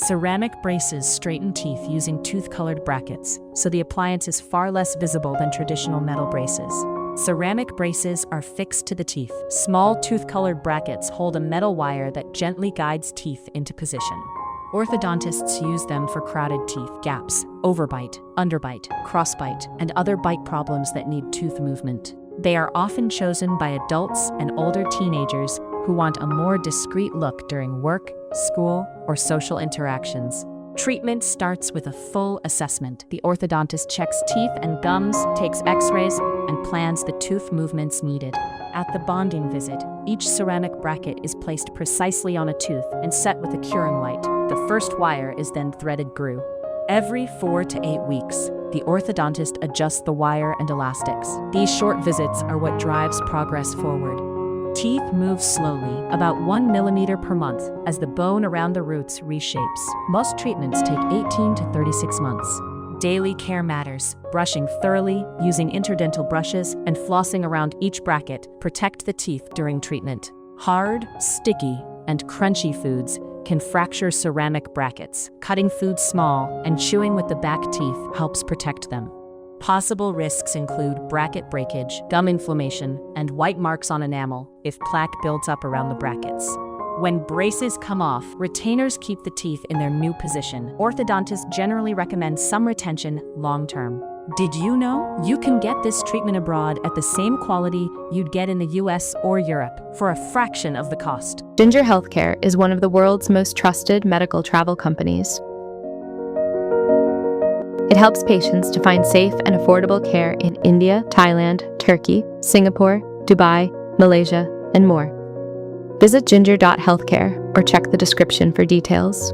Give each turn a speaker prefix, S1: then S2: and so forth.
S1: Ceramic braces straighten teeth using tooth-colored brackets, so the appliance is far less visible than traditional metal braces. Ceramic braces are fixed to the teeth. Small tooth-colored brackets hold a metal wire that gently guides teeth into position. Orthodontists use them for crowded teeth, gaps, overbite, underbite, crossbite, and other bite problems that need tooth movement. They are often chosen by adults and older teenagers who want a more discreet look during work, school, or social interactions. Treatment starts with a full assessment. The orthodontist checks teeth and gums, takes x-rays, and plans the tooth movements needed. At the bonding visit, each ceramic bracket is placed precisely on a tooth and set with a curing light. The first wire is then threaded through. Every 4 to 8 weeks, the orthodontist adjusts the wire and elastics. These short visits are what drives progress forward. Teeth move slowly, about 1 millimeter per month, as the bone around the roots reshapes. Most treatments take 18 to 36 months. Daily care matters. Brushing thoroughly, using interdental brushes, and flossing around each bracket protect the teeth during treatment. Hard, sticky, and crunchy foods can fracture ceramic brackets. Cutting food small and chewing with the back teeth helps protect them. Possible risks include bracket breakage, gum inflammation, and white marks on enamel if plaque builds up around the brackets. When braces come off, retainers keep the teeth in their new position. Orthodontists generally recommend some retention long-term. Did you know you can get this treatment abroad at the same quality you'd get in the US or Europe for a fraction of the cost?
S2: Ginger Healthcare is one of the world's most trusted medical travel companies. It helps patients to find safe and affordable care in India, Thailand, Turkey, Singapore, Dubai, Malaysia, and more. Visit ginger.healthcare or check the description for details.